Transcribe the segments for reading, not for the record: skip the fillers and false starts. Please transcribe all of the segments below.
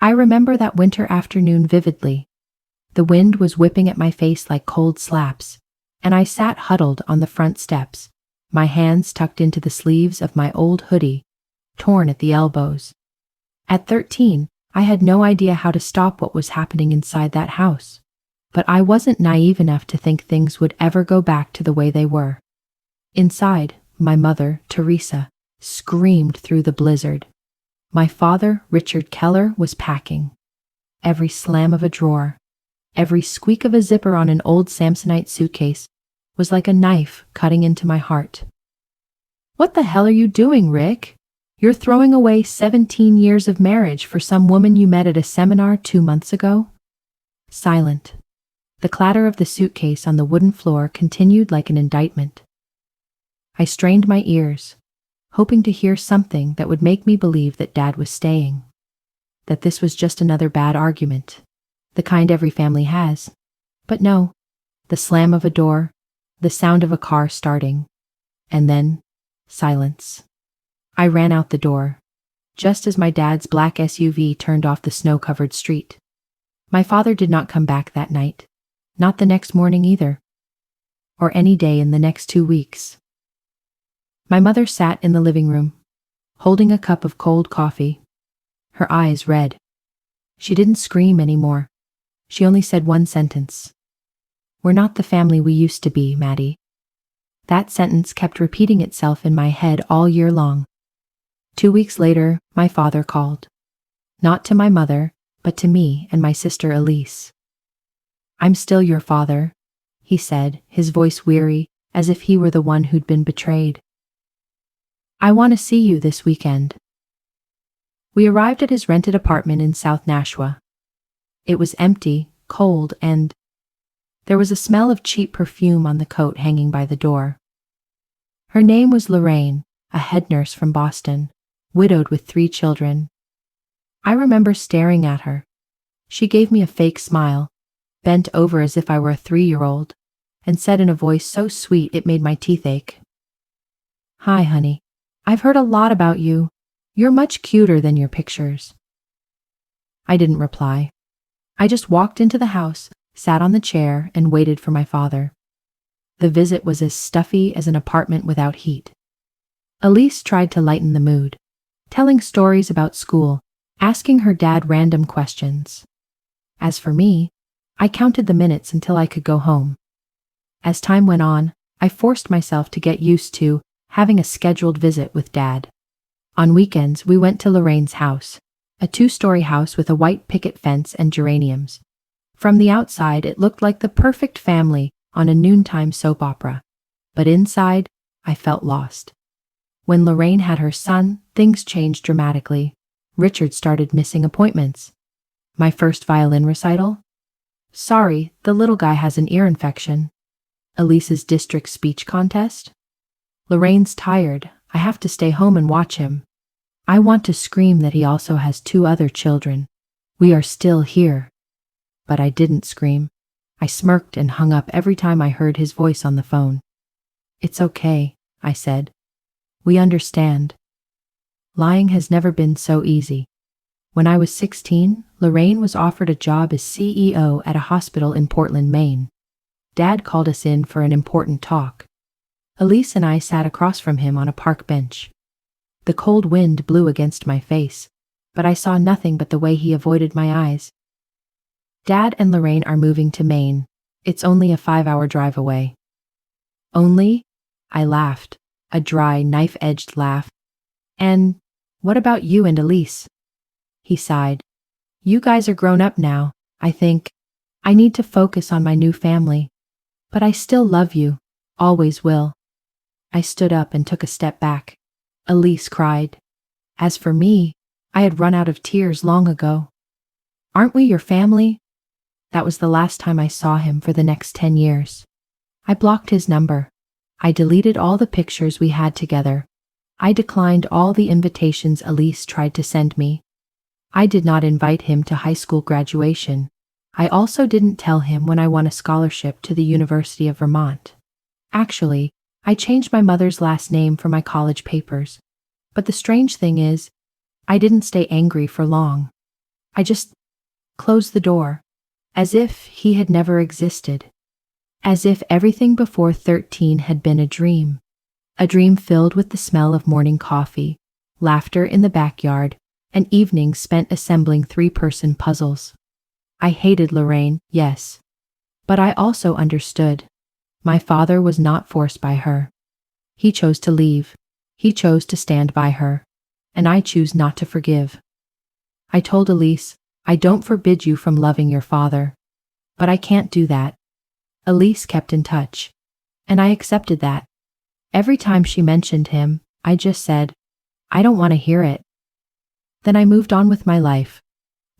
I remember that winter afternoon vividly. The wind was whipping at my face like cold slaps, and I sat huddled on the front steps, my hands tucked into the sleeves of my old hoodie, torn at the elbows. At 13, I had no idea how to stop what was happening inside that house. But I wasn't naive enough to think things would ever go back to the way they were. Inside, my mother, Teresa, screamed through the blizzard. My father, Richard Keller, was packing. Every slam of a drawer, every squeak of a zipper on an old Samsonite suitcase was like a knife cutting into my heart. "What the hell are you doing, Rick? You're throwing away 17 years of marriage for some woman you met at a seminar 2 months ago?" Silent. The clatter of the suitcase on the wooden floor continued like an indictment. I strained my ears, hoping to hear something that would make me believe that Dad was staying. That this was just another bad argument, the kind every family has. But no, the slam of a door, the sound of a car starting, and then silence. I ran out the door, just as my dad's black SUV turned off the snow-covered street. My father did not come back that night, not the next morning either, or any day in the next 2 weeks. My mother sat in the living room, holding a cup of cold coffee, her eyes red. She didn't scream anymore. She only said one sentence. "We're not the family we used to be, Maddie." That sentence kept repeating itself in my head all year long. 2 weeks later, my father called. Not to my mother, but to me and my sister Elise. "I'm still your father," he said, his voice weary, as if he were the one who'd been betrayed. "I want to see you this weekend." We arrived at his rented apartment in South Nashua. It was empty, cold, and there was a smell of cheap perfume on the coat hanging by the door. Her name was Lorraine, a head nurse from Boston, widowed with 3 children. I remember staring at her. She gave me a fake smile, bent over as if I were a 3-year-old, and said in a voice so sweet it made my teeth ache, "Hi, honey. I've heard a lot about you. You're much cuter than your pictures." I didn't reply. I just walked into the house, sat on the chair, and waited for my father. The visit was as stuffy as an apartment without heat. Elise tried to lighten the mood, telling stories about school, asking her dad random questions. As for me, I counted the minutes until I could go home. As time went on, I forced myself to get used to having a scheduled visit with Dad. On weekends, we went to Lorraine's house, a 2-story house with a white picket fence and geraniums. From the outside, it looked like the perfect family on a noontime soap opera. But inside, I felt lost. When Lorraine had her son, things changed dramatically. Richard started missing appointments. My first violin recital? Sorry, the little guy has an ear infection. Elise's district speech contest? Lorraine's tired. I have to stay home and watch him. I want to scream that he also has 2 other children. We are still here. But I didn't scream. I smirked and hung up every time I heard his voice on the phone. "It's okay," I said. "We understand." Lying has never been so easy. When I was 16, Lorraine was offered a job as CEO at a hospital in Portland, Maine. Dad called us in for an important talk. Elise and I sat across from him on a park bench. The cold wind blew against my face, but I saw nothing but the way he avoided my eyes. "Dad and Lorraine are moving to Maine. It's only a 5-hour drive away." "Only?" I laughed, a dry, knife-edged laugh. "And what about you and Elise?" He sighed. "You guys are grown up now, I think. I need to focus on my new family. But I still love you, always will." I stood up and took a step back. Elise cried. As for me, I had run out of tears long ago. "Aren't we your family?" That was the last time I saw him for the next 10 years. I blocked his number. I deleted all the pictures we had together. I declined all the invitations Elise tried to send me. I did not invite him to high school graduation. I also didn't tell him when I won a scholarship to the University of Vermont. Actually, I changed my mother's last name for my college papers. But the strange thing is, I didn't stay angry for long. I just closed the door, as if he had never existed, as if everything before 13 had been a dream filled with the smell of morning coffee, laughter in the backyard, and evenings spent assembling three-person puzzles. I hated Lorraine, yes, but I also understood. My father was not forced by her. He chose to leave. He chose to stand by her. And I choose not to forgive. I told Elise, I don't forbid you from loving your father. But I can't do that. Elise kept in touch. And I accepted that. Every time she mentioned him, I just said, I don't want to hear it. Then I moved on with my life.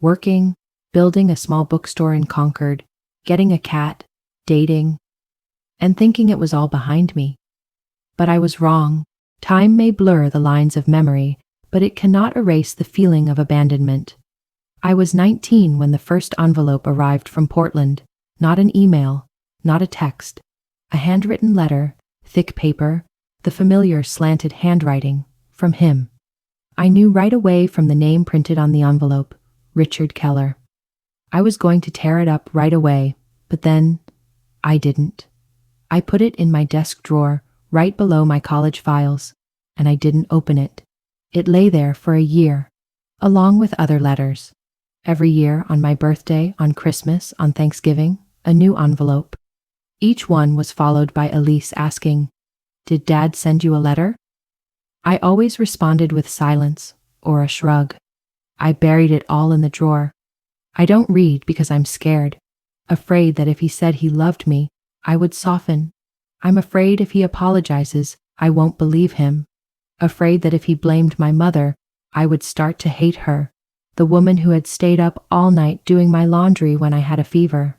Working, building a small bookstore in Concord, getting a cat, dating, and thinking it was all behind me. But I was wrong. Time may blur the lines of memory, but it cannot erase the feeling of abandonment. I was 19 when the first envelope arrived from Portland, not an email, not a text, a handwritten letter, thick paper, the familiar slanted handwriting, from him. I knew right away from the name printed on the envelope, Richard Keller. I was going to tear it up right away, but then I didn't. I put it in my desk drawer, right below my college files, and I didn't open it. It lay there for a year, along with other letters. Every year, on my birthday, on Christmas, on Thanksgiving, a new envelope. Each one was followed by Elise asking, "Did Dad send you a letter?" I always responded with silence or a shrug. I buried it all in the drawer. I don't read because I'm scared, afraid that if he said he loved me, I would soften. I'm afraid if he apologizes, I won't believe him. Afraid that if he blamed my mother, I would start to hate her, the woman who had stayed up all night doing my laundry when I had a fever.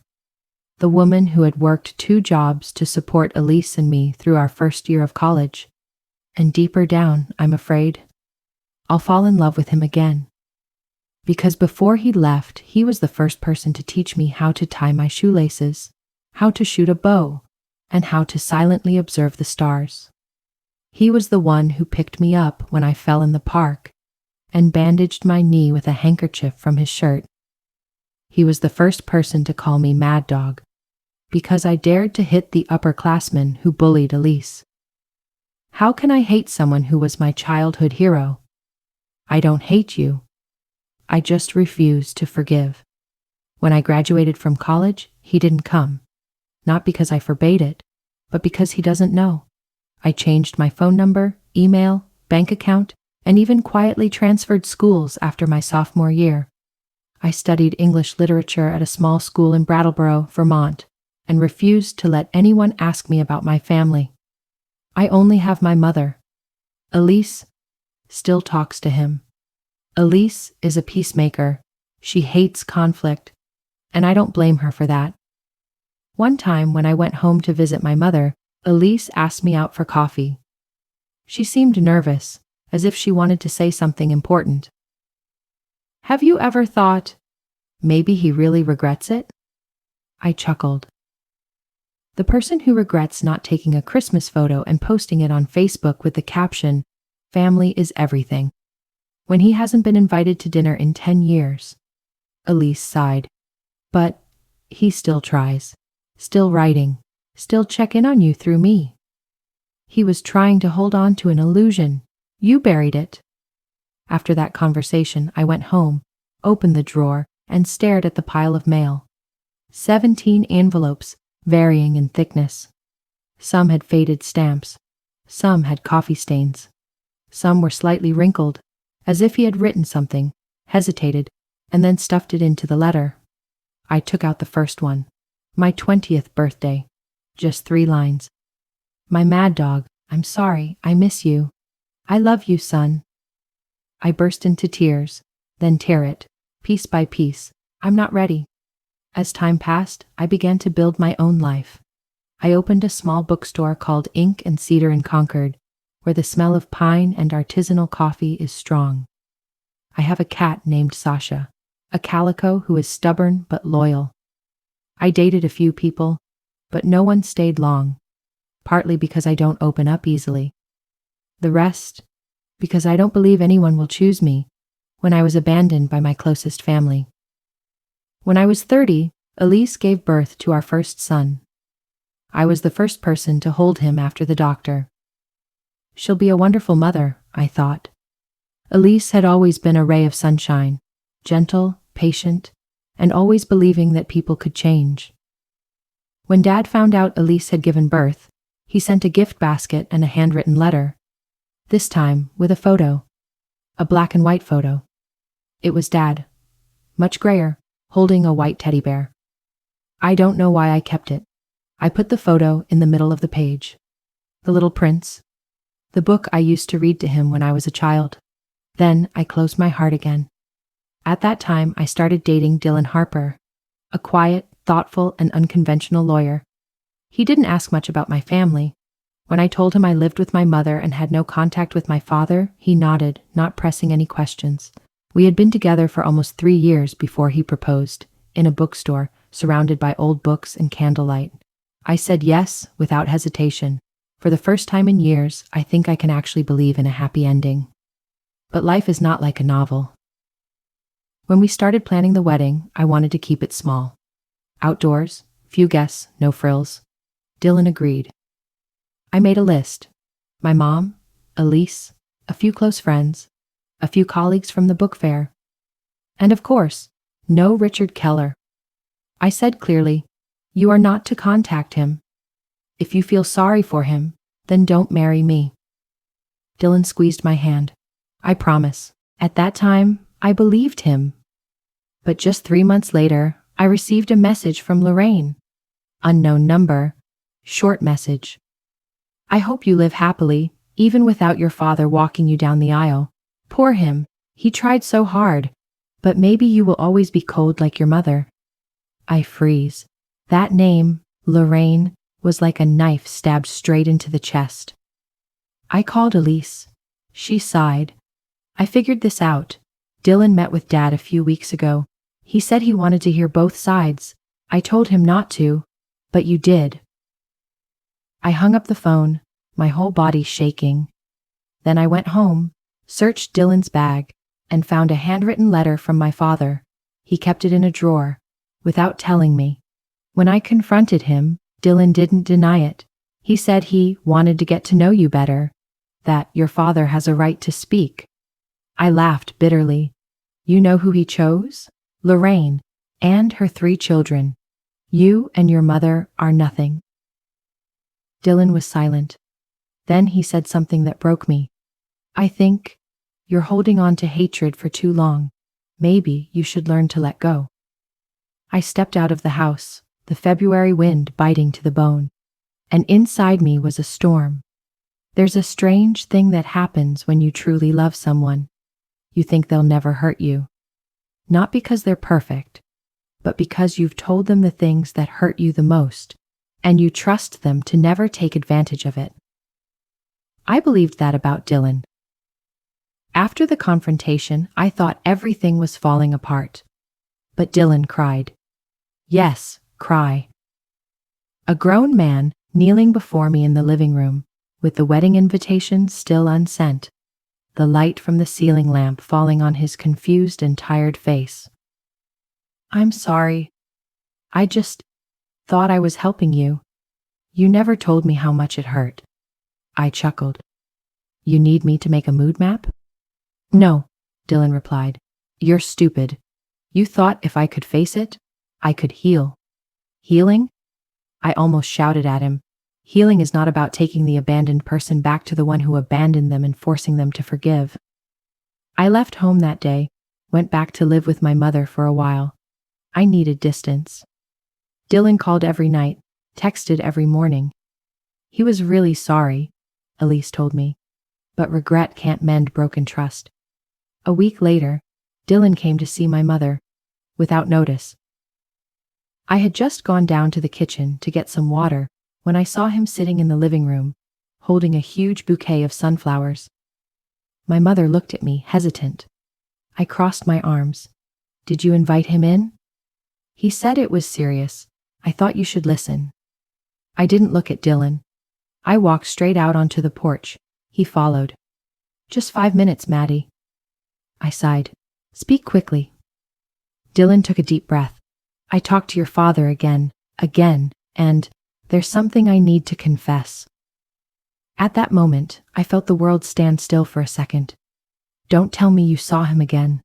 The woman who had worked 2 jobs to support Elise and me through our first year of college. And deeper down, I'm afraid, I'll fall in love with him again. Because before he left, he was the first person to teach me how to tie my shoelaces, how to shoot a bow, and how to silently observe the stars. He was the one who picked me up when I fell in the park and bandaged my knee with a handkerchief from his shirt. He was the first person to call me Mad Dog, because I dared to hit the upperclassman who bullied Elise. How can I hate someone who was my childhood hero? I don't hate you. I just refuse to forgive. When I graduated from college, he didn't come. Not because I forbade it, but because he doesn't know. I changed my phone number, email, bank account, and even quietly transferred schools after my sophomore year. I studied English literature at a small school in Brattleboro, Vermont, and refused to let anyone ask me about my family. I only have my mother. Elise still talks to him. Elise is a peacemaker. She hates conflict, and I don't blame her for that. One time when I went home to visit my mother, Elise asked me out for coffee. She seemed nervous, as if she wanted to say something important. Have you ever thought, maybe he really regrets it? I chuckled. The person who regrets not taking a Christmas photo and posting it on Facebook with the caption, "Family is everything," when he hasn't been invited to dinner in 10 years. Elise sighed. But he still tries, still writing, still check in on you through me. He was trying to hold on to an illusion. You buried it. After that conversation, I went home, opened the drawer, and stared at the pile of mail. 17 envelopes, varying in thickness. Some had faded stamps. Some had coffee stains. Some were slightly wrinkled, as if he had written something, hesitated, and then stuffed it into the letter. I took out the first one. My 20th birthday. Just 3 lines. My Mad Dog, I'm sorry, I miss you. I love you, son. I burst into tears, then tear it, piece by piece. I'm not ready. As time passed, I began to build my own life. I opened a small bookstore called Ink and Cedar in Concord, where the smell of pine and artisanal coffee is strong. I have a cat named Sasha, a calico who is stubborn but loyal. I dated a few people, but no one stayed long, partly because I don't open up easily. The rest, because I don't believe anyone will choose me when I was abandoned by my closest family. When I was 30, Elise gave birth to our first son. I was the first person to hold him after the doctor. She'll be a wonderful mother, I thought. Elise had always been a ray of sunshine, gentle, patient, and always believing that people could change. When Dad found out Elise had given birth, he sent a gift basket and a handwritten letter, this time with a photo, a black and white photo. It was Dad, much grayer, holding a white teddy bear. I don't know why I kept it. I put the photo in the middle of the page. The Little Prince, the book I used to read to him when I was a child. Then I closed my heart again. At that time, I started dating Dylan Harper, a quiet, thoughtful, and unconventional lawyer. He didn't ask much about my family. When I told him I lived with my mother and had no contact with my father, he nodded, not pressing any questions. We had been together for almost 3 years before he proposed, in a bookstore, surrounded by old books and candlelight. I said yes, without hesitation. For the first time in years, I think I can actually believe in a happy ending. But life is not like a novel. When we started planning the wedding, I wanted to keep it small. Outdoors, few guests, no frills. Dylan agreed. I made a list. My mom, Elise, a few close friends, a few colleagues from the book fair. And of course, no Richard Keller. I said clearly, you are not to contact him. If you feel sorry for him, then don't marry me. Dylan squeezed my hand. I promise. At that time, I believed him. But just 3 months later, I received a message from Lorraine. Unknown number. Short message. I hope you live happily, even without your father walking you down the aisle. Poor him. He tried so hard. But maybe you will always be cold like your mother. I freeze. That name, Lorraine, was like a knife stabbed straight into the chest. I called Elise. She sighed. I figured this out. Dylan met with Dad a few weeks ago. He said he wanted to hear both sides. I told him not to, but you did. I hung up the phone, my whole body shaking. Then I went home, searched Dylan's bag, and found a handwritten letter from my father. He kept it in a drawer, without telling me. When I confronted him, Dylan didn't deny it. He said he wanted to get to know you better, that your father has a right to speak. I laughed bitterly. You know who he chose? Lorraine, and her 3 children. You and your mother are nothing. Dylan was silent. Then he said something that broke me. I think you're holding on to hatred for too long. Maybe you should learn to let go. I stepped out of the house, the February wind biting to the bone. And inside me was a storm. There's a strange thing that happens when you truly love someone. You think they'll never hurt you. Not because they're perfect, but because you've told them the things that hurt you the most, and you trust them to never take advantage of it. I believed that about Dylan. After the confrontation, I thought everything was falling apart. But Dylan cried. Yes, cry. A grown man kneeling before me in the living room, with the wedding invitation still unsent, the light from the ceiling lamp falling on his confused and tired face. I'm sorry. I just thought I was helping you. You never told me how much it hurt. I chuckled. You need me to make a mood map? No, Dylan replied. You're stupid. You thought if I could face it, I could heal. Healing? I almost shouted at him. Healing is not about taking the abandoned person back to the one who abandoned them and forcing them to forgive. I left home that day, went back to live with my mother for a while. I needed distance. Dylan called every night, texted every morning. He was really sorry, Elise told me, but regret can't mend broken trust. A week later, Dylan came to see my mother, without notice. I had just gone down to the kitchen to get some water when I saw him sitting in the living room, holding a huge bouquet of sunflowers. My mother looked at me, hesitant. I crossed my arms. Did you invite him in? He said it was serious. I thought you should listen. I didn't look at Dylan. I walked straight out onto the porch. He followed. Just 5 minutes, Maddie. I sighed. Speak quickly. Dylan took a deep breath. I talked to your father again, and there's something I need to confess. At that moment, I felt the world stand still for a second. Don't tell me you saw him again.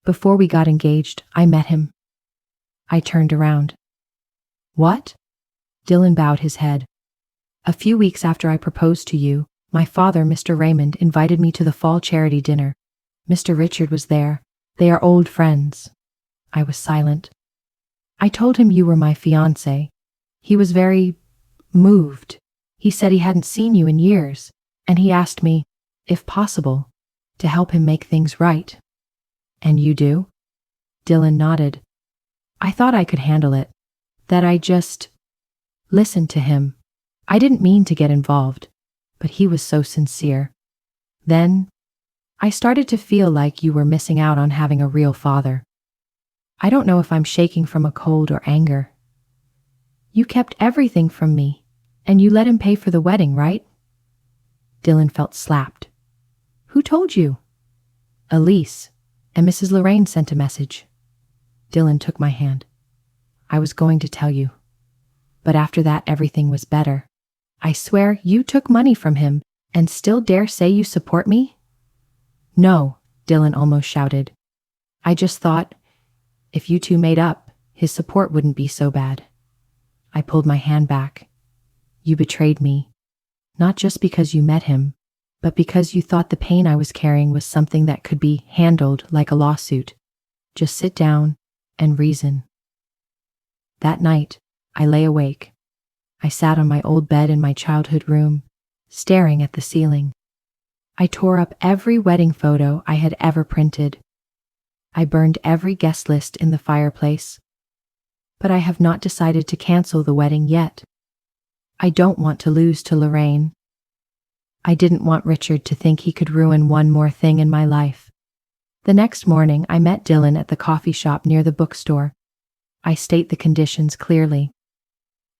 Before we got engaged, I met him. I turned around. What? Dylan bowed his head. A few weeks after I proposed to you, my father, Mr. Raymond, invited me to the fall charity dinner. Mr. Richard was there. They are old friends. I was silent. I told him you were my fiancé. He was very moved. He said he hadn't seen you in years, and he asked me, if possible, to help him make things right. And you do? Dylan nodded. I thought I could handle it. That I just listened to him. I didn't mean to get involved, but he was so sincere. Then, I started to feel like you were missing out on having a real father. I don't know if I'm shaking from a cold or anger. You kept everything from me, and you let him pay for the wedding, right? Dylan felt slapped. Who told you? Elise, and Mrs. Lorraine sent a message. Dylan took my hand. I was going to tell you. But after that, everything was better. I swear you took money from him and still dare say you support me? No, Dylan almost shouted. I just thought, if you two made up, his support wouldn't be so bad. I pulled my hand back. You betrayed me. Not just because you met him, but because you thought the pain I was carrying was something that could be handled like a lawsuit. Just sit down and reason. That night, I lay awake. I sat on my old bed in my childhood room, staring at the ceiling. I tore up every wedding photo I had ever printed. I burned every guest list in the fireplace. But I have not decided to cancel the wedding yet. I don't want to lose to Lorraine. I didn't want Richard to think he could ruin one more thing in my life. The next morning, I met Dylan at the coffee shop near the bookstore. I state the conditions clearly.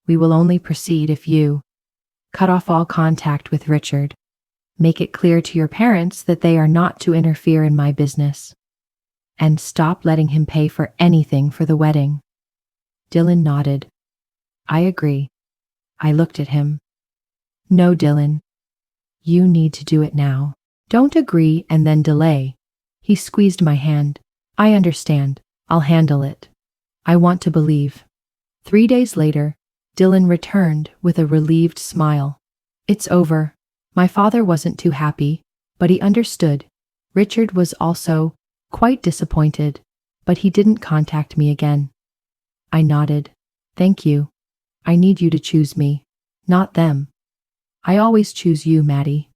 We will only proceed if you cut off all contact with Richard. Make it clear to your parents that they are not to interfere in my business. And stop letting him pay for anything for the wedding. Dylan nodded. I agree. I looked at him. No, Dylan. You need to do it now. Don't agree and then delay. He squeezed my hand. I understand. I'll handle it. I want to believe. 3 days later, Dylan returned with a relieved smile. It's over. My father wasn't too happy, but he understood. Richard was also quite disappointed, but he didn't contact me again. I nodded. Thank you. I need you to choose me, not them. I always choose you, Maddie.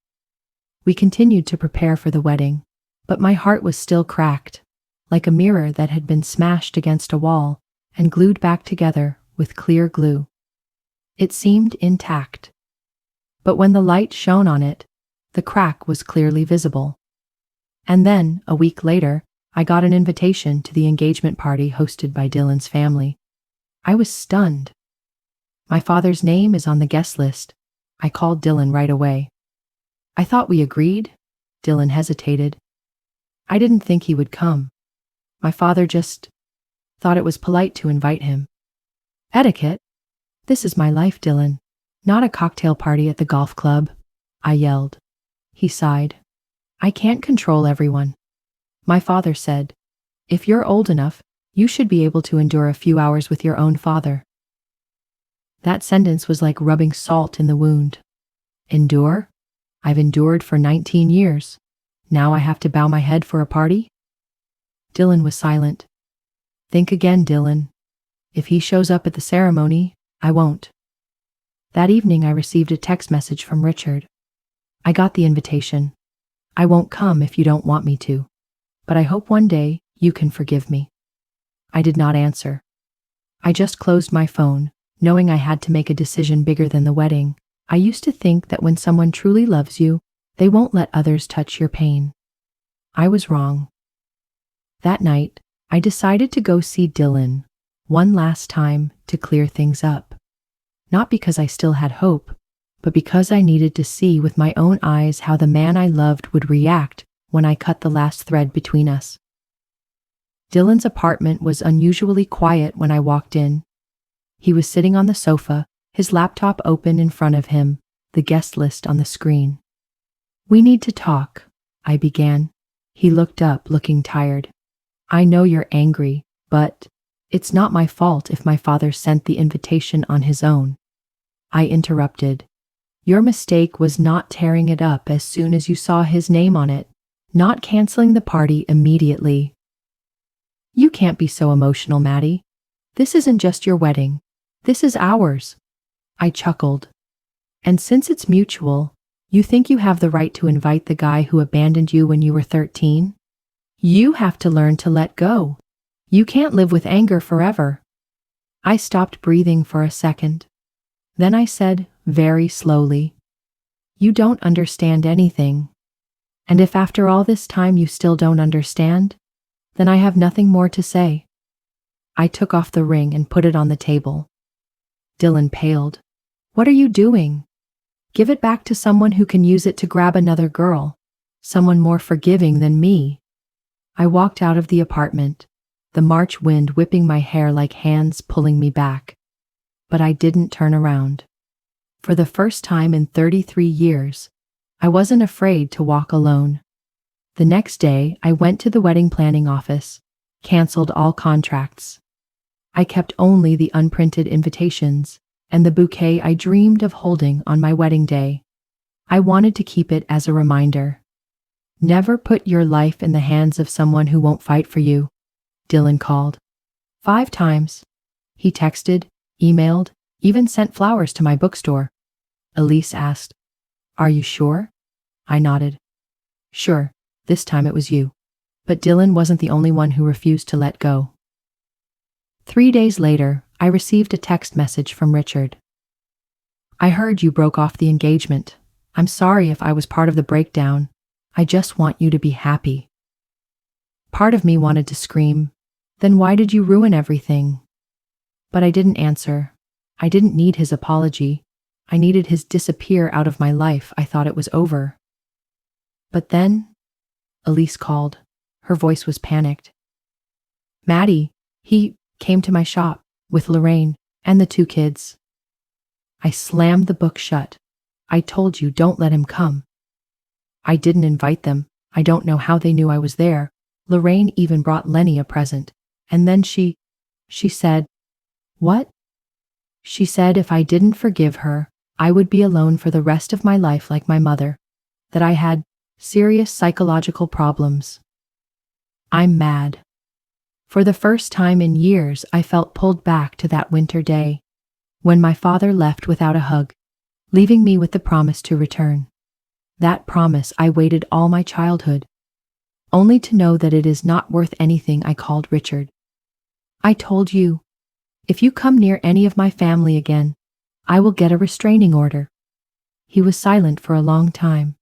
We continued to prepare for the wedding, but my heart was still cracked, like a mirror that had been smashed against a wall and glued back together with clear glue. It seemed intact. But when the light shone on it, the crack was clearly visible. And then, a week later, I got an invitation to the engagement party hosted by Dylan's family. I was stunned. My father's name is on the guest list. I called Dylan right away. I thought we agreed. Dylan hesitated. I didn't think he would come. My father just thought it was polite to invite him. Etiquette? This is my life, Dylan. Not a cocktail party at the golf club, I yelled. He sighed. I can't control everyone. My father said, if you're old enough, you should be able to endure a few hours with your own father. That sentence was like rubbing salt in the wound. Endure? I've endured for 19 years. Now I have to bow my head for a party? Dylan was silent. Think again, Dylan. If he shows up at the ceremony, I won't. That evening I received a text message from Richard. I got the invitation. I won't come if you don't want me to, but I hope one day you can forgive me. I did not answer. I just closed my phone, knowing I had to make a decision bigger than the wedding. I used to think that when someone truly loves you, they won't let others touch your pain. I was wrong. That night, I decided to go see Dylan one last time to clear things up. Not because I still had hope, but because I needed to see with my own eyes how the man I loved would react when I cut the last thread between us. Dylan's apartment was unusually quiet when I walked in. He was sitting on the sofa, his laptop open in front of him, the guest list on the screen. "We need to talk," I began. He looked up, looking tired. "I know you're angry, but it's not my fault if my father sent the invitation on his own." I interrupted. "Your mistake was not tearing it up as soon as you saw his name on it, not canceling the party immediately." "You can't be so emotional, Maddie. This isn't just your wedding. This is ours." I chuckled. "And since it's mutual, you think you have the right to invite the guy who abandoned you when you were 13? You have to learn to let go. You can't live with anger forever." I stopped breathing for a second. Then I said, very slowly, "You don't understand anything. And if after all this time you still don't understand, then I have nothing more to say." I took off the ring and put it on the table. Dylan paled. "What are you doing? Give it back to someone who can use it to grab another girl, someone more forgiving than me." I walked out of the apartment, the March wind whipping my hair like hands pulling me back. But I didn't turn around. For the first time in 33 years, I wasn't afraid to walk alone. The next day, I went to the wedding planning office, canceled all contracts. I kept only the unprinted invitations and the bouquet I dreamed of holding on my wedding day. I wanted to keep it as a reminder. Never put your life in the hands of someone who won't fight for you, Dylan called. 5 times. He texted, emailed, even sent flowers to my bookstore. Elise asked, "Are you sure?" I nodded. "Sure, this time it was you." But Dylan wasn't the only one who refused to let go. 3 days later, I received a text message from Richard. "I heard you broke off the engagement. I'm sorry if I was part of the breakdown. I just want you to be happy." Part of me wanted to scream, "Then why did you ruin everything?" But I didn't answer. I didn't need his apology. I needed his disappear out of my life. I thought it was over. But then, Elise called. Her voice was panicked. "Maddie, he came to my shop with Lorraine and the 2 kids." I slammed the book shut. "I told you, don't let him come." "I didn't invite them. I don't know how they knew I was there. Lorraine even brought Lenny a present. And then she said..." "What?" "She said if I didn't forgive her, I would be alone for the rest of my life like my mother. That I had serious psychological problems." I'm mad. For the first time in years, I felt pulled back to that winter day, when my father left without a hug, leaving me with the promise to return. That promise I waited all my childhood, only to know that it is not worth anything. I called Richard. "I told you, if you come near any of my family again, I will get a restraining order." He was silent for a long time.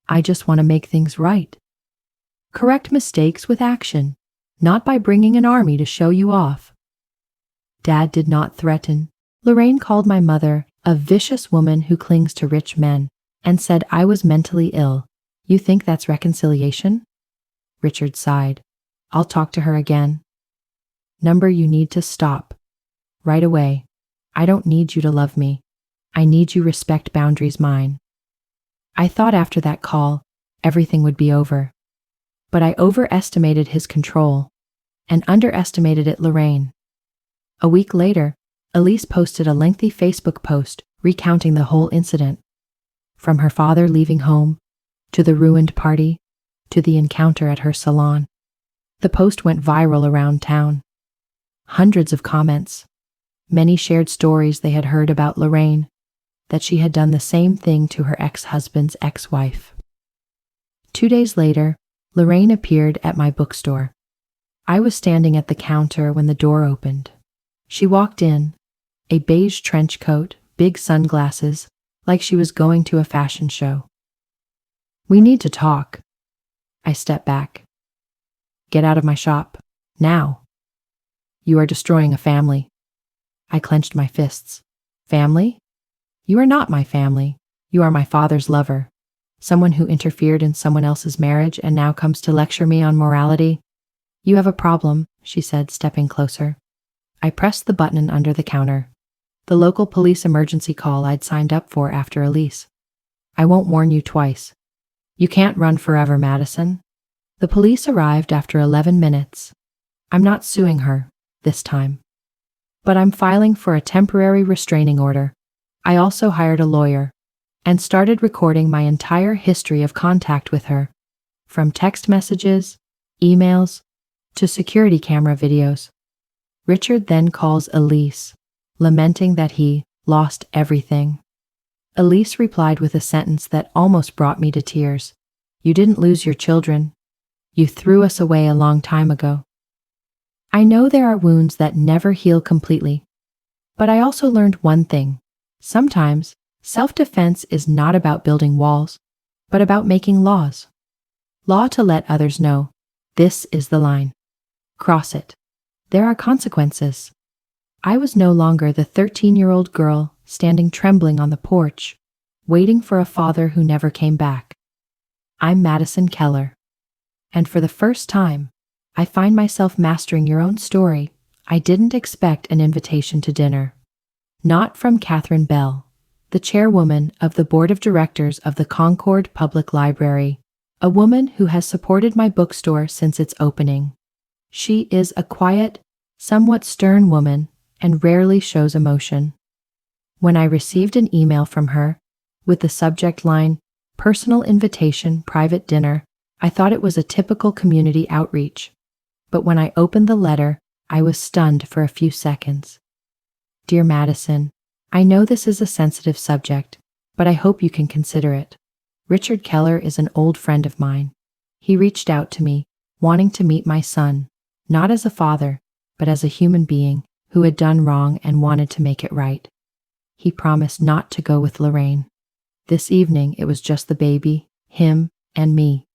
"I just want to make things right. Correct mistakes with action, not by bringing an army to show you off." Dad did not threaten. Lorraine called my mother a vicious woman who clings to rich men and said I was mentally ill. "You think that's reconciliation?" Richard sighed. "I'll talk to her again." "Number, you need to stop. Right away. I don't need you to love me. I need you to respect boundaries mine." I thought after that call, everything would be over. But I overestimated his control and underestimated it. Lorraine. A week later, Elise posted a lengthy Facebook post recounting the whole incident. From her father leaving home, to the ruined party, to the encounter at her salon. The post went viral around town. Hundreds of comments. Many shared stories they had heard about Lorraine, that she had done the same thing to her ex-husband's ex-wife. 2 days later, Lorraine appeared at my bookstore. I was standing at the counter when the door opened. She walked in, a beige trench coat, big sunglasses, like she was going to a fashion show. "We need to talk." I stepped back. "Get out of my shop. Now. You are destroying a family." I clenched my fists. "Family? You are not my family. You are my father's lover. Someone who interfered in someone else's marriage and now comes to lecture me on morality. You have a problem, she said, stepping closer. I pressed the button under the counter. The local police emergency call I'd signed up for after Elise. I won't warn you twice. You can't run forever, Madison. The police arrived after 11 minutes. I'm not suing her, this time. But I'm filing for a temporary restraining order. I also hired a lawyer and started recording my entire history of contact with her, from text messages, emails, to security camera videos. Richard then calls Elise, lamenting that he lost everything. Elise replied with a sentence that almost brought me to tears. You didn't lose your children. You threw us away a long time ago. I know there are wounds that never heal completely, but I also learned one thing. Sometimes, self-defense is not about building walls, but about making laws. Law to let others know, this is the line. Cross it. There are consequences. I was no longer the 13-year-old girl standing trembling on the porch, waiting for a father who never came back. I'm Madison Keller. And for the first time, I find myself mastering your own story. I didn't expect an invitation to dinner. Not from Catherine Bell, the chairwoman of the board of directors of the Concord Public Library, a woman who has supported my bookstore since its opening. She is a quiet, somewhat stern woman and rarely shows emotion. When I received an email from her, with the subject line, Personal Invitation, Private Dinner, I thought it was a typical community outreach. But when I opened the letter, I was stunned for a few seconds. Dear Madison, I know this is a sensitive subject, but I hope you can consider it. Richard Keller is an old friend of mine. He reached out to me, wanting to meet my son, not as a father, but as a human being who had done wrong and wanted to make it right. He promised not to go with Lorraine. This evening it was just the baby, him, and me,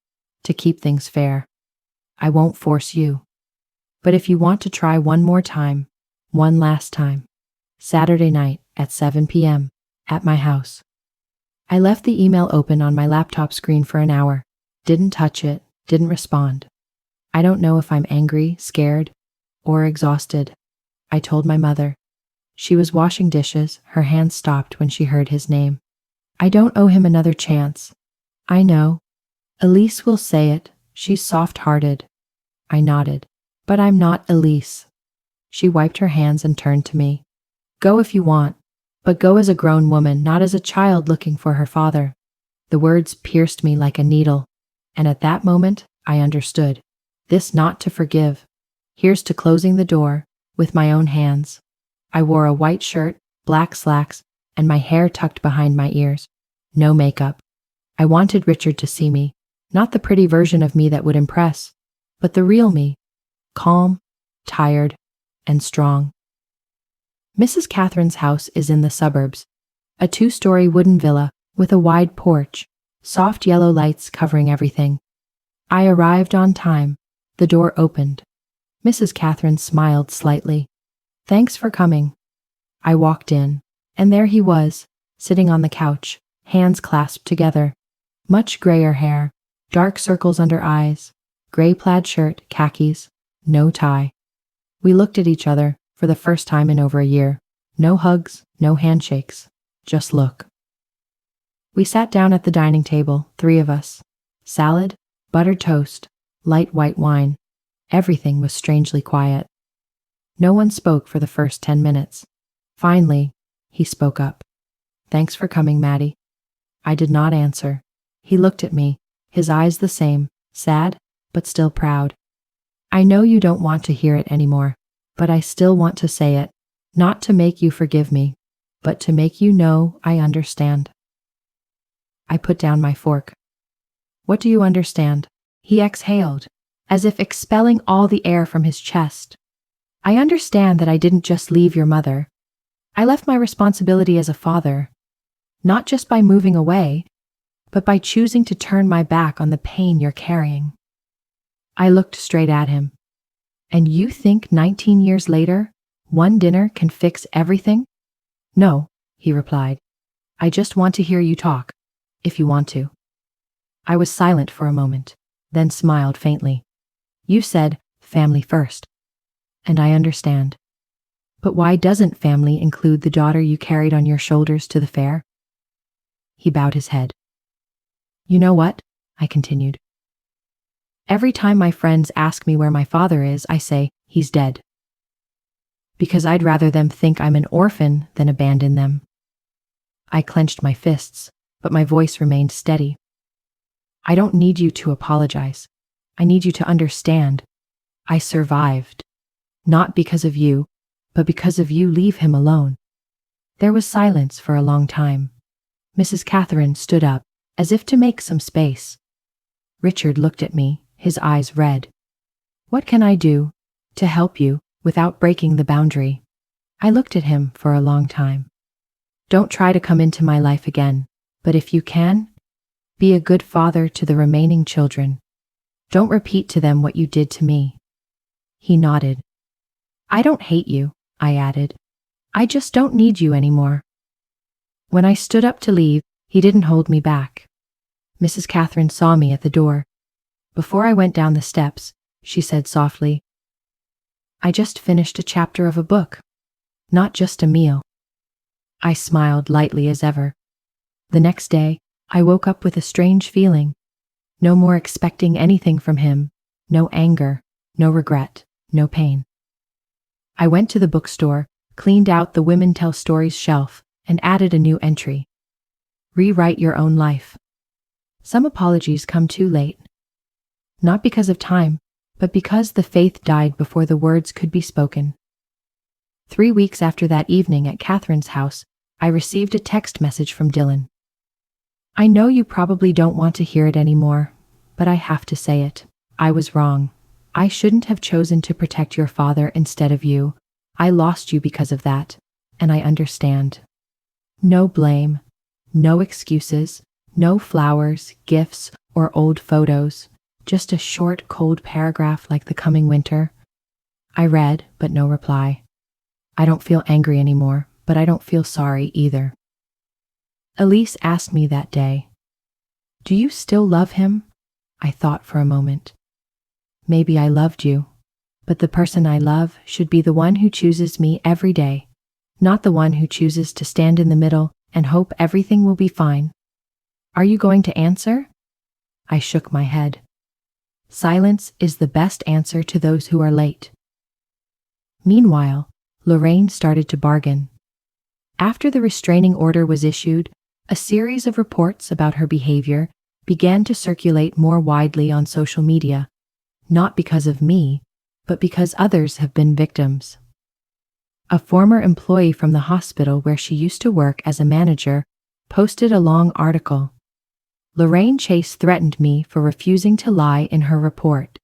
to keep things fair. I won't force you. But if you want to try one more time, one last time, Saturday night at 7 p.m. at my house. I left the email open on my laptop screen for an hour, didn't touch it, didn't respond. I don't know if I'm angry, scared, or exhausted. I told my mother. She was washing dishes, her hands stopped when she heard his name. I don't owe him another chance. I know. Elise will say it, she's soft-hearted. I nodded. But I'm not Elise. She wiped her hands and turned to me. Go if you want, but go as a grown woman, not as a child looking for her father. The words pierced me like a needle, and at that moment, I understood. This not to forgive. Here's to closing the door, with my own hands. I wore a white shirt, black slacks, and my hair tucked behind my ears. No makeup. I wanted Richard to see me, not the pretty version of me that would impress, but the real me. Calm, tired, and strong. Mrs. Catherine's house is in the suburbs, a 2-story wooden villa with a wide porch, soft yellow lights covering everything. I arrived on time. The door opened. Mrs. Catherine smiled slightly. Thanks for coming. I walked in, and there he was, sitting on the couch, hands clasped together. Much grayer hair, dark circles under eyes, gray plaid shirt, khakis, no tie. We looked at each other for the first time in over a year. No hugs, no handshakes, just look. We sat down at the dining table, 3 of us. Salad, buttered toast, light white wine. Everything was strangely quiet. No one spoke for the first 10 minutes. Finally, he spoke up. Thanks for coming, Maddie. I did not answer. He looked at me, his eyes the same, sad, but still proud. I know you don't want to hear it anymore, but I still want to say it, not to make you forgive me, but to make you know I understand. I put down my fork. What do you understand? He exhaled, as if expelling all the air from his chest. I understand that I didn't just leave your mother. I left my responsibility as a father, not just by moving away, but by choosing to turn my back on the pain you're carrying. I looked straight at him. And you think 19 years later, one dinner can fix everything? No, he replied. I just want to hear you talk, if you want to. I was silent for a moment, then smiled faintly. You said, family first. And I understand. But why doesn't family include the daughter you carried on your shoulders to the fair? He bowed his head. You know what? I continued. Every time my friends ask me where my father is, I say, he's dead. Because I'd rather them think I'm an orphan than abandon them. I clenched my fists, but my voice remained steady. I don't need you to apologize. I need you to understand. I survived. Not because of you, but because of you. Leave him alone. There was silence for a long time. Mrs. Catherine stood up, as if to make some space. Richard looked at me, his eyes red. What can I do to help you without breaking the boundary? I looked at him for a long time. Don't try to come into my life again, but if you can, be a good father to the remaining children. Don't repeat to them what you did to me. He nodded. I don't hate you, I added. I just don't need you anymore. When I stood up to leave, he didn't hold me back. Mrs. Catherine saw me at the door. Before I went down the steps, she said softly, I just finished a chapter of a book, not just a meal. I smiled lightly as ever. The next day, I woke up with a strange feeling. No more expecting anything from him, no anger, no regret, no pain. I went to the bookstore, cleaned out the Women Tell Stories shelf, and added a new entry. Rewrite your own life. Some apologies come too late. Not because of time, but because the faith died before the words could be spoken. 3 weeks after that evening at Catherine's house, I received a text message from Dylan. I know you probably don't want to hear it anymore, but I have to say it. I was wrong. I shouldn't have chosen to protect your father instead of you. I lost you because of that, and I understand. No blame, no excuses, no flowers, gifts, or old photos, just a short, cold paragraph like the coming winter. I read, but no reply. I don't feel angry anymore, but I don't feel sorry either. Elise asked me that day, do you still love him? I thought for a moment. Maybe I loved you, but the person I love should be the one who chooses me every day, not the one who chooses to stand in the middle and hope everything will be fine. Are you going to answer? I shook my head. Silence is the best answer to those who are late. Meanwhile, Lorraine started to bargain. After the restraining order was issued, a series of reports about her behavior began to circulate more widely on social media, not because of me, but because others have been victims. A former employee from the hospital where she used to work as a manager posted a long article. Lorraine Chase threatened me for refusing to lie in her report.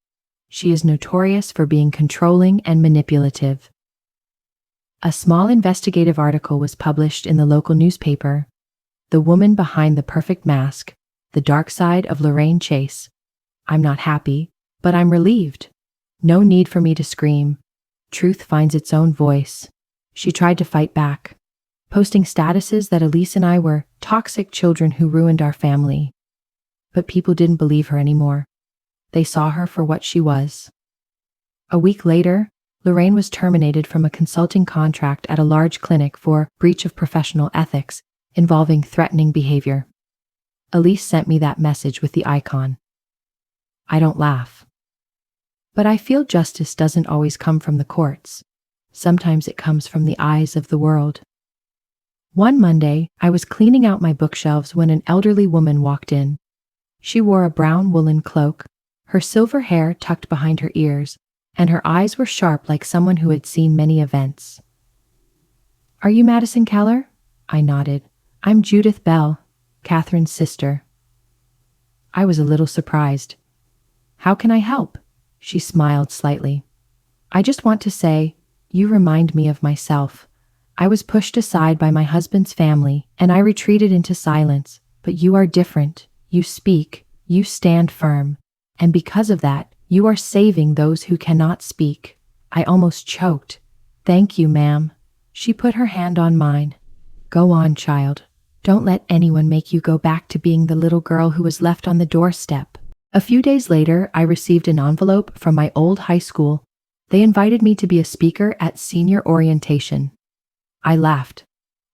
She is notorious for being controlling and manipulative. A small investigative article was published in the local newspaper. The Woman Behind the Perfect Mask, The Dark Side of Lorraine Chase. I'm not happy, but I'm relieved. No need for me to scream. Truth finds its own voice. She tried to fight back, posting statuses that Elise and I were toxic children who ruined our family. But people didn't believe her anymore. They saw her for what she was. A week later, Lorraine was terminated from a consulting contract at a large clinic for breach of professional ethics involving threatening behavior. Elise sent me that message with the icon. I don't laugh. But I feel justice doesn't always come from the courts. Sometimes it comes from the eyes of the world. One Monday, I was cleaning out my bookshelves when an elderly woman walked in. She wore a brown woolen cloak, her silver hair tucked behind her ears, and her eyes were sharp like someone who had seen many events. Are you Madison Keller? I nodded. I'm Judith Bell, Catherine's sister. I was a little surprised. How can I help? She smiled slightly. I just want to say, you remind me of myself. I was pushed aside by my husband's family, and I retreated into silence, but you are different. You speak, you stand firm, and because of that, you are saving those who cannot speak. I almost choked. Thank you, ma'am. She put her hand on mine. Go on, child. Don't let anyone make you go back to being the little girl who was left on the doorstep. A few days later, I received an envelope from my old high school. They invited me to be a speaker at senior orientation. I laughed.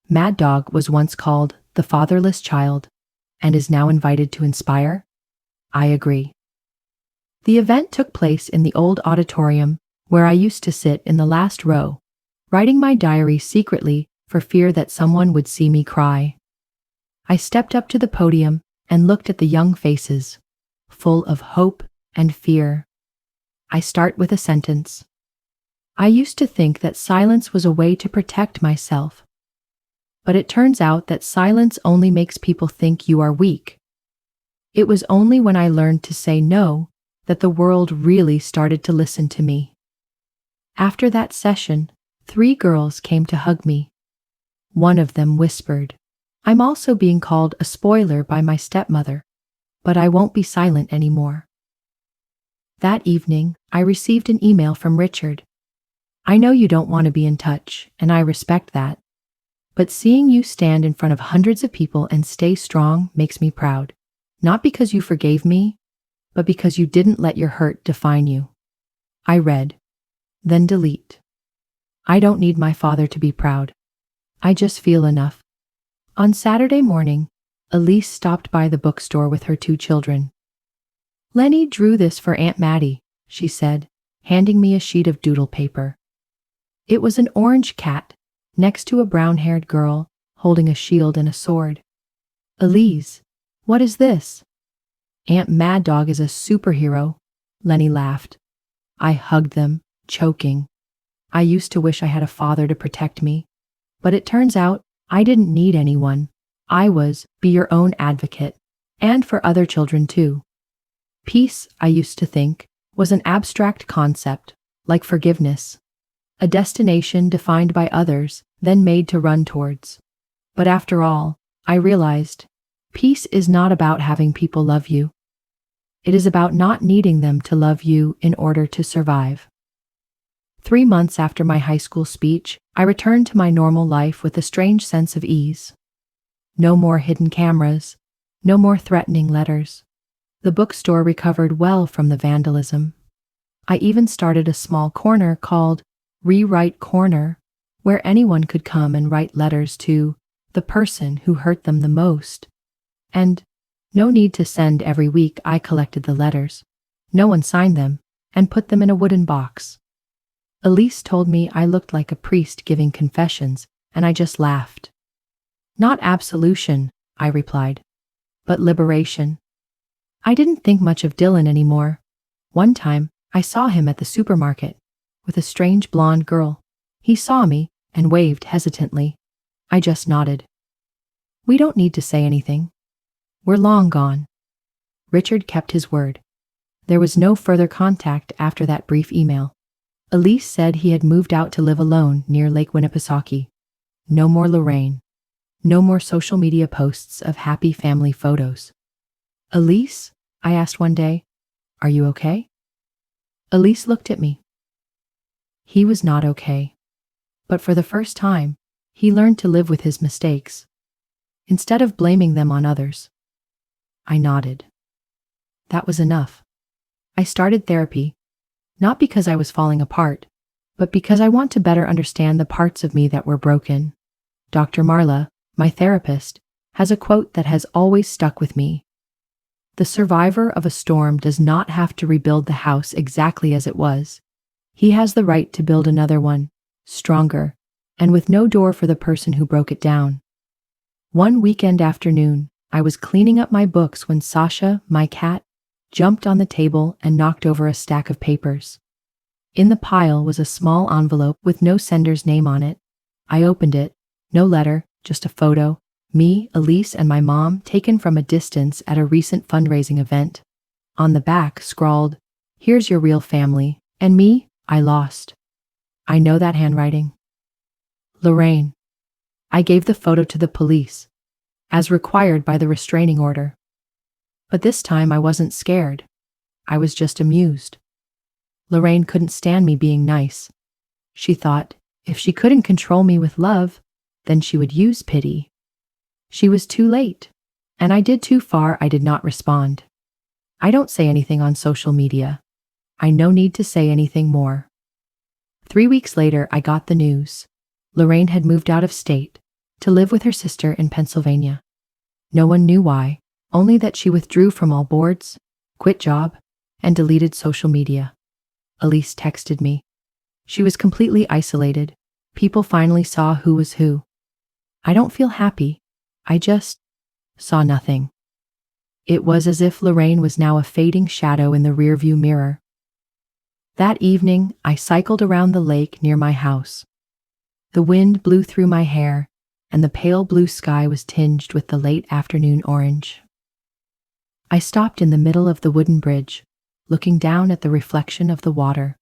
Mad Dog was once called the fatherless child and is now invited to inspire? I agree. The event took place in the old auditorium where I used to sit in the last row, writing my diary secretly for fear that someone would see me cry. I stepped up to the podium and looked at the young faces, full of hope and fear. I start with a sentence. I used to think that silence was a way to protect myself. But it turns out that silence only makes people think you are weak. It was only when I learned to say no that the world really started to listen to me. After that session, 3 girls came to hug me. One of them whispered, "I'm also being called a spoiler by my stepmother, but I won't be silent anymore." That evening, I received an email from Richard. "I know you don't want to be in touch, and I respect that. But seeing you stand in front of hundreds of people and stay strong makes me proud. Not because you forgave me, but because you didn't let your hurt define you." I read. Then delete. I don't need my father to be proud. I just feel enough. On Saturday morning, Elise stopped by the bookstore with her 2 children. "Lenny drew this for Aunt Maddie," she said, handing me a sheet of doodle paper. It was an orange cat next to a brown-haired girl holding a shield and a sword. "Elise, what is this?" "Aunt Mad Dog is a superhero," Lenny laughed. I hugged them, choking. I used to wish I had a father to protect me, but it turns out I didn't need anyone. I was be your own advocate, and for other children too. Peace, I used to think, was an abstract concept, like forgiveness. A destination defined by others, then made to run towards. But after all, I realized, peace is not about having people love you. It is about not needing them to love you in order to survive. 3 months after my high school speech, I returned to my normal life with a strange sense of ease. No more hidden cameras, no more threatening letters. The bookstore recovered well from the vandalism. I even started a small corner called Rewrite Corner, where anyone could come and write letters to the person who hurt them the most. And no need to send every week. I collected the letters. No one signed them and put them in a wooden box. Elise told me I looked like a priest giving confessions, and I just laughed. "Not absolution," I replied, "but liberation." I didn't think much of Dylan anymore. One time, I saw him at the supermarket with a strange blonde girl. He saw me and waved hesitantly. I just nodded. "We don't need to say anything. We're long gone." Richard kept his word. There was no further contact after that brief email. Elise said he had moved out to live alone near Lake Winnipesaukee. No more Lorraine. No more social media posts of happy family photos. "Elise," I asked one day, "are you okay?" Elise looked at me. He was not okay. But for the first time, he learned to live with his mistakes, instead of blaming them on others. I nodded. That was enough. I started therapy, not because I was falling apart, but because I want to better understand the parts of me that were broken. Dr. Marla, my therapist, has a quote that has always stuck with me. "The survivor of a storm does not have to rebuild the house exactly as it was. He has the right to build another one, stronger, and with no door for the person who broke it down." One weekend afternoon, I was cleaning up my books when Sasha, my cat, jumped on the table and knocked over a stack of papers. In the pile was a small envelope with no sender's name on it. I opened it. No letter, just a photo. Me, Elise, and my mom taken from a distance at a recent fundraising event. On the back scrawled, "Here's your real family," and me, I lost. I know that handwriting. Lorraine. I gave the photo to the police, as required by the restraining order. But this time I wasn't scared. I was just amused. Lorraine couldn't stand me being nice. She thought, if she couldn't control me with love, then she would use pity. She was too late, and I did too far. I did not respond. I don't say anything on social media. I no need to say anything more. 3 weeks later, I got the news. Lorraine had moved out of state to live with her sister in Pennsylvania. No one knew why, only that she withdrew from all boards, quit job, and deleted social media. Elise texted me. She was completely isolated. People finally saw who was who. I don't feel happy. I just saw nothing. It was as if Lorraine was now a fading shadow in the rearview mirror. That evening, I cycled around the lake near my house. The wind blew through my hair, and the pale blue sky was tinged with the late afternoon orange. I stopped in the middle of the wooden bridge, looking down at the reflection of the water.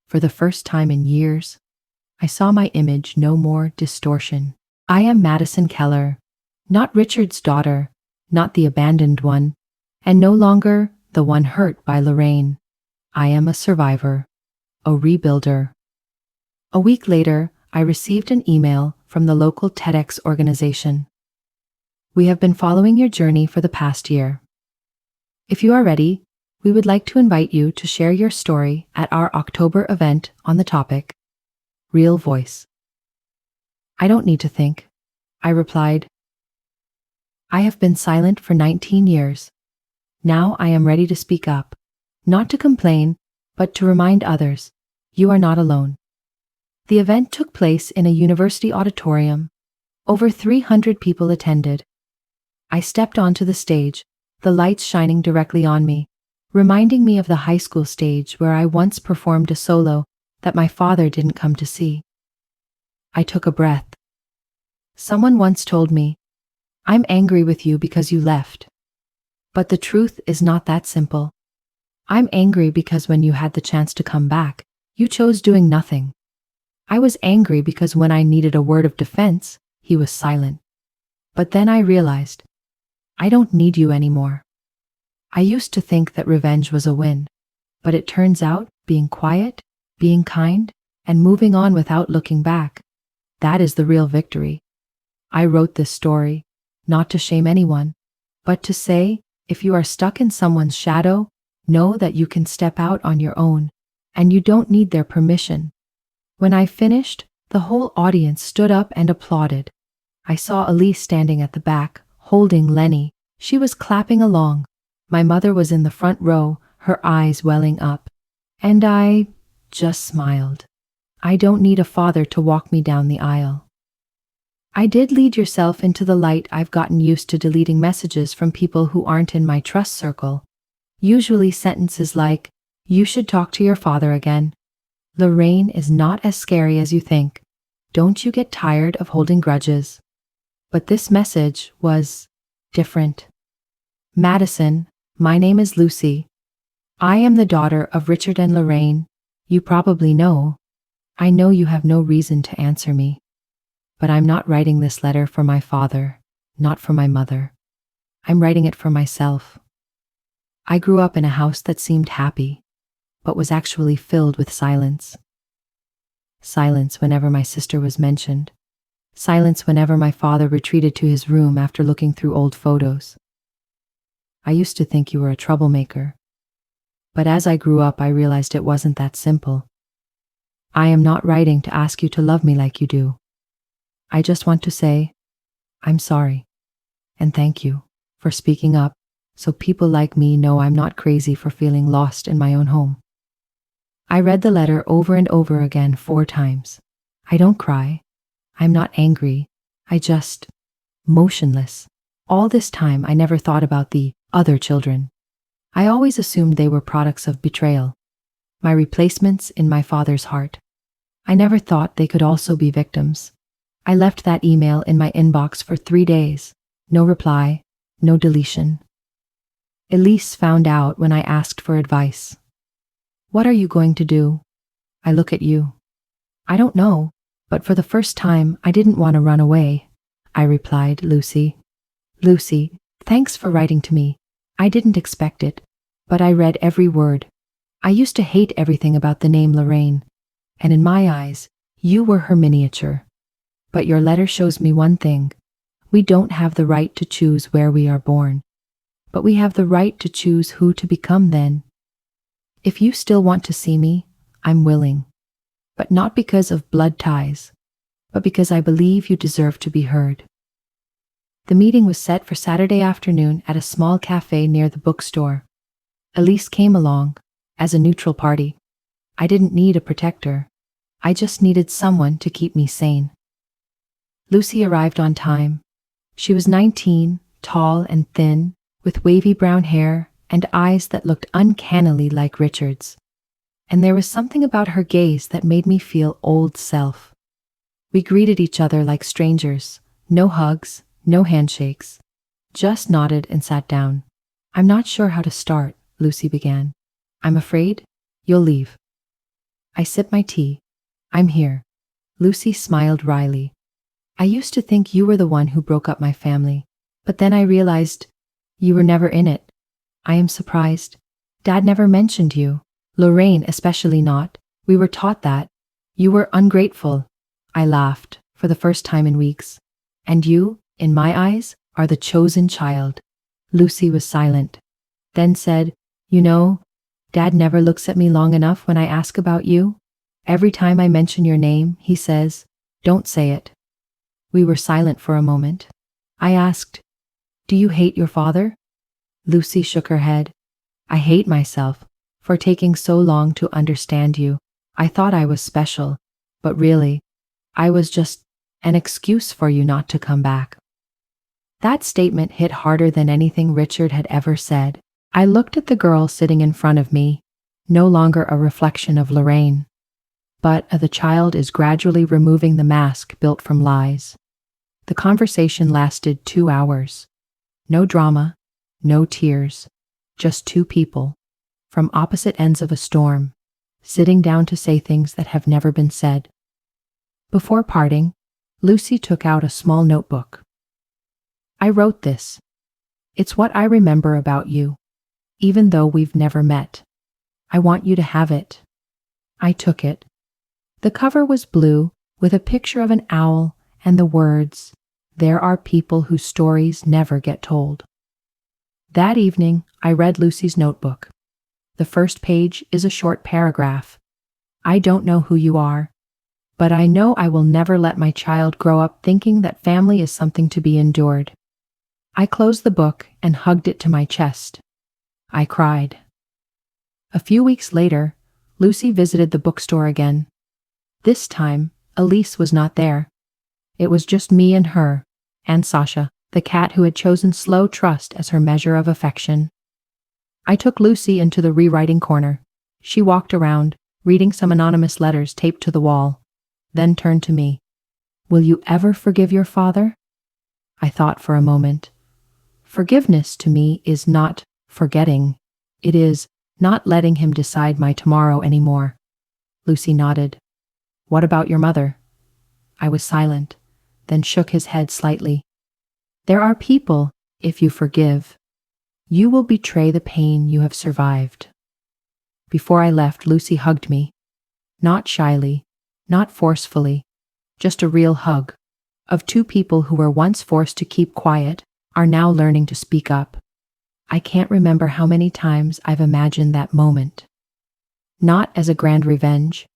For the first time in years, I saw my image no more distortion. I am Madison Keller, not Richard's daughter, not the abandoned one, and no longer the one hurt by Lorraine. I am a survivor, a rebuilder. A week later, I received an email from the local TEDx organization. We have been following your journey for the past year. If you are ready, we would like to invite you to share your story at our October event on the topic, Real Voice. I don't need to think, I replied. I have been silent for 19 years. Now I am ready to speak up, not to complain, but to remind others, you are not alone. The event took place in a university auditorium. Over 300 people attended. I stepped onto the stage, the lights shining directly on me, reminding me of the high school stage where I once performed a solo that my father didn't come to see. I took a breath. Someone once told me, I'm angry with you because you left. But the truth is not that simple. I'm angry because when you had the chance to come back, you chose doing nothing. I was angry because when I needed a word of defense, he was silent. But then I realized, I don't need you anymore. I used to think that revenge was a win, but it turns out being quiet, being kind, and moving on without looking back, that is the real victory. I wrote this story, not to shame anyone, but to say, if you are stuck in someone's shadow, know that you can step out on your own, and you don't need their permission. When I finished, the whole audience stood up and applauded. I saw Elise standing at the back, holding Lenny. She was clapping along. My mother was in the front row, her eyes welling up. And I just smiled. I don't need a father to walk me down the aisle. I did lead yourself into the light. I've gotten used to deleting messages from people who aren't in my trust circle. Usually sentences like, you should talk to your father again. Lorraine is not as scary as you think. Don't you get tired of holding grudges? But this message was different. Madison, my name is Lucy. I am the daughter of Richard and Lorraine. You probably know. I know you have no reason to answer me. But I'm not writing this letter for my father, not for my mother. I'm writing it for myself. I grew up in a house that seemed happy, but was actually filled with silence. Silence whenever my sister was mentioned. Silence whenever my father retreated to his room after looking through old photos. I used to think you were a troublemaker. But as I grew up, I realized it wasn't that simple. I am not writing to ask you to love me like you do. I just want to say, I'm sorry. And thank you for speaking up so people like me know I'm not crazy for feeling lost in my own home. I read the letter over and over again 4 times. I don't cry. I'm not angry. I just motionless. All this time I never thought about the other children. I always assumed they were products of betrayal, my replacements in my father's heart. I never thought they could also be victims. I left that email in my inbox for 3 days. No reply, no deletion. Elise found out when I asked for advice. What are you going to do? I look at you. I don't know, but for the first time I didn't want to run away. I replied, Lucy. Lucy, thanks for writing to me. I didn't expect it, but I read every word. I used to hate everything about the name Lorraine, and in my eyes, you were her miniature. But your letter shows me one thing. We don't have the right to choose where we are born. but we have the right to choose who to become then. If you still want to see me, I'm willing. But not because of blood ties, but because I believe you deserve to be heard. The meeting was set for Saturday afternoon at a small cafe near the bookstore. Elise came along, as a neutral party. I didn't need a protector. I just needed someone to keep me sane. Lucy arrived on time. She was 19, tall and thin, with wavy brown hair and eyes that looked uncannily like Richard's. And there was something about her gaze that made me feel old self. We greeted each other like strangers, no hugs, no handshakes. Just nodded and sat down. I'm not sure how to start, Lucy began. I'm afraid you'll leave. I sipped my tea. I'm here. Lucy smiled wryly. I used to think you were the one who broke up my family, but then I realized you were never in it. I am surprised. Dad never mentioned you. Lorraine especially not. We were taught that. You were ungrateful. I laughed, for the first time in weeks. And you, in my eyes, are the chosen child. Lucy was silent, then said, You know, Dad never looks at me long enough when I ask about you. Every time I mention your name, he says, Don't say it. We were silent for a moment. I asked, Do you hate your father? Lucy shook her head. I hate myself for taking so long to understand you. I thought I was special, but really, I was just an excuse for you not to come back. That statement hit harder than anything Richard had ever said. I looked at the girl sitting in front of me, no longer a reflection of Lorraine, but the child is gradually removing the mask built from lies. The conversation lasted 2 hours. No drama, no tears, just two people, from opposite ends of a storm, sitting down to say things that have never been said. Before parting, Lucy took out a small notebook. I wrote this. It's what I remember about you, even though we've never met. I want you to have it. I took it. The cover was blue, with a picture of an owl and the words, There are people whose stories never get told. That evening, I read Lucy's notebook. The first page is a short paragraph. I don't know who you are, but I know I will never let my child grow up thinking that family is something to be endured. I closed the book and hugged it to my chest. I cried. A few weeks later, Lucy visited the bookstore again. This time, Elise was not there. It was just me and her, and Sasha, the cat who had chosen slow trust as her measure of affection. I took Lucy into the rewriting corner. She walked around, reading some anonymous letters taped to the wall, then turned to me. Will you ever forgive your father? I thought for a moment. Forgiveness to me is not forgetting. It is not letting him decide my tomorrow anymore. Lucy nodded. What about your mother? I was silent, then shook his head slightly. There are people, if you forgive, you will betray the pain you have survived. Before I left, Lucy hugged me. Not shyly, not forcefully, just a real hug, of two people who were once forced to keep quiet, are now learning to speak up. I can't remember how many times I've imagined that moment. Not as a grand revenge,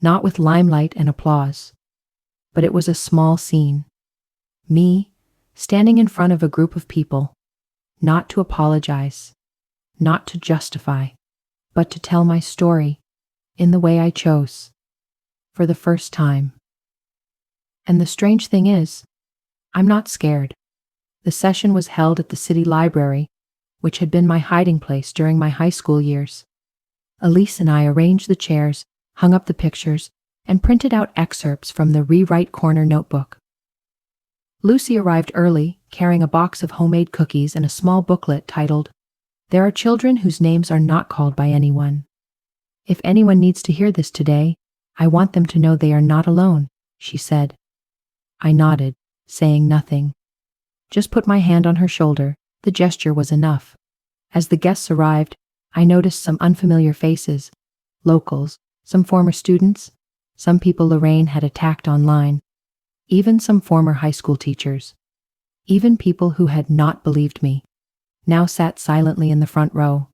not with limelight and applause, but it was a small scene. Me, standing in front of a group of people, not to apologize, not to justify, but to tell my story in the way I chose, for the first time. And the strange thing is, I'm not scared. The session was held at the city library, which had been my hiding place during my high school years. Elise and I arranged the chairs, hung up the pictures, and printed out excerpts from the Rewrite Corner notebook. Lucy arrived early, carrying a box of homemade cookies and a small booklet titled, There are children whose names are not called by anyone. If anyone needs to hear this today, I want them to know they are not alone, she said. I nodded, saying nothing. Just put my hand on her shoulder. The gesture was enough. As the guests arrived, I noticed some unfamiliar faces, locals, some former students, some people Lorraine had attacked online, even some former high school teachers, even people who had not believed me. now sat silently in the front row.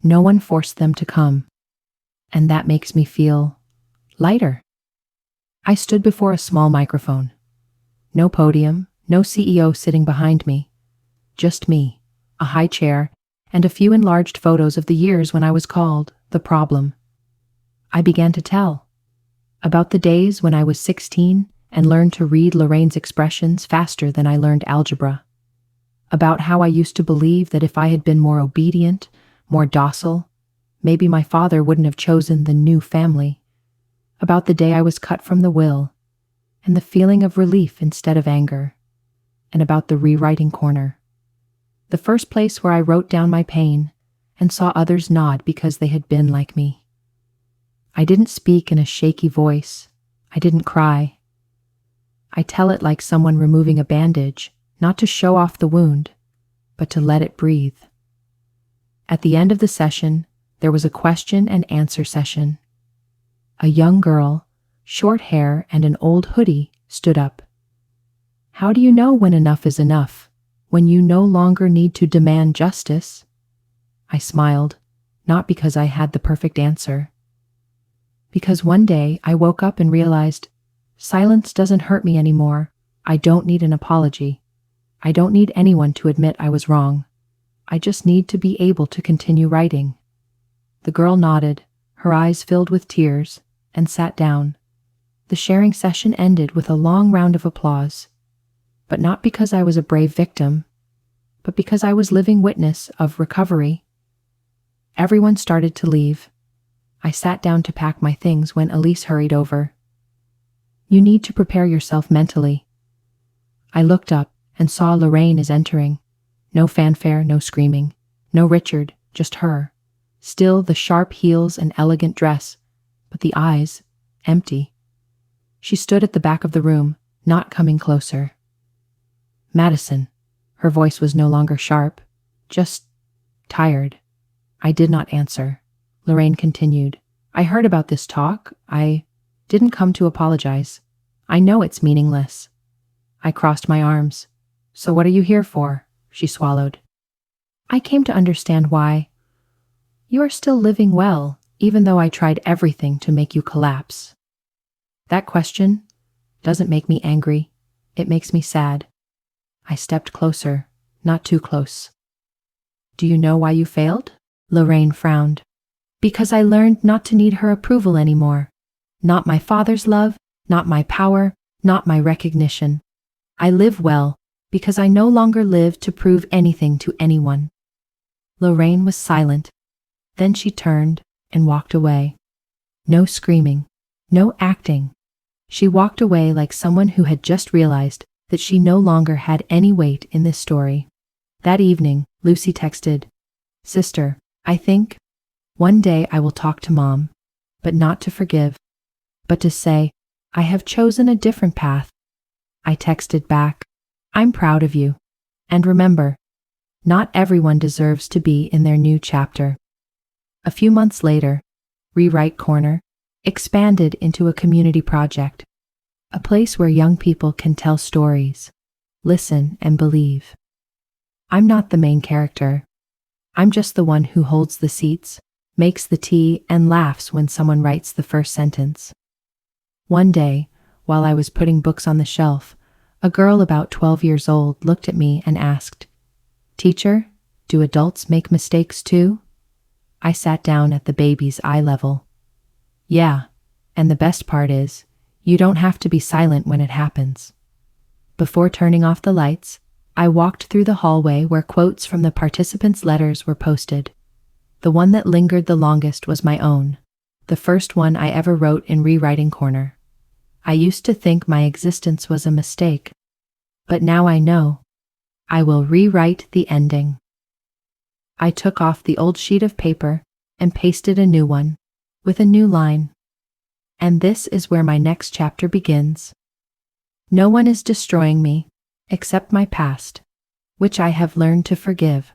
No one forced them to come. And that makes me feel lighter. I stood before a small microphone. No podium, no CEO sitting behind me. Just me, a high chair, and a few enlarged photos of the years when I was called the problem. I began to tell about the days when I was 16 and learned to read Lorraine's expressions faster than I learned algebra. About how I used to believe that if I had been more obedient, more docile, maybe my father wouldn't have chosen the new family. About the day I was cut from the will, and the feeling of relief instead of anger. And about the rewriting corner. The first place where I wrote down my pain and saw others nod because they had been like me. I didn't speak in a shaky voice. I didn't cry. I tell it like someone removing a bandage, not to show off the wound, but to let it breathe. At the end of the session, there was a question and answer session. A young girl, short hair and an old hoodie, stood up. How do you know when enough is enough, when you no longer need to demand justice? I smiled, not because I had the perfect answer. Because one day I woke up and realized, silence doesn't hurt me anymore. I don't need an apology. I don't need anyone to admit I was wrong. I just need to be able to continue writing. The girl nodded, her eyes filled with tears, and sat down. The sharing session ended with a long round of applause. But not because I was a brave victim, but because I was living witness of recovery. Everyone started to leave. I sat down to pack my things when Elise hurried over. You need to prepare yourself mentally. I looked up and saw Lorraine is entering. No fanfare, no screaming, no Richard, just her. Still the sharp heels and elegant dress, but the eyes, empty. She stood at the back of the room, not coming closer. Madison. Her voice was no longer sharp, just tired. I did not answer. Lorraine continued. I heard about this talk. I didn't come to apologize. I know it's meaningless. I crossed my arms. So what are you here for? She swallowed. I came to understand why. You are still living well, even though I tried everything to make you collapse. That question doesn't make me angry. It makes me sad. I stepped closer, not too close. Do you know why you failed? Lorraine frowned. Because I learned not to need her approval anymore. Not my father's love, not my power, not my recognition. I live well because I no longer live to prove anything to anyone. Lorraine was silent. Then she turned and walked away. No screaming, no acting. She walked away like someone who had just realized that she no longer had any weight in this story. That evening, Lucy texted, Sister, I think one day I will talk to Mom, but not to forgive, but to say, I have chosen a different path. I texted back, I'm proud of you. And remember, not everyone deserves to be in their new chapter. A few months later, Rewrite Corner expanded into a community project, a place where young people can tell stories, listen, and believe. I'm not the main character. I'm just the one who holds the seats, makes the tea, and laughs when someone writes the first sentence. One day, while I was putting books on the shelf, a girl about 12 years old looked at me and asked, Teacher, do adults make mistakes too? I sat down at the baby's eye level. Yeah, and the best part is, you don't have to be silent when it happens. Before turning off the lights, I walked through the hallway where quotes from the participants' letters were posted. The one that lingered the longest was my own, the first one I ever wrote in Rewriting Corner. I used to think my existence was a mistake, but now I know. I will rewrite the ending. I took off the old sheet of paper and pasted a new one, with a new line. And this is where my next chapter begins. No one is destroying me, except my past, which I have learned to forgive.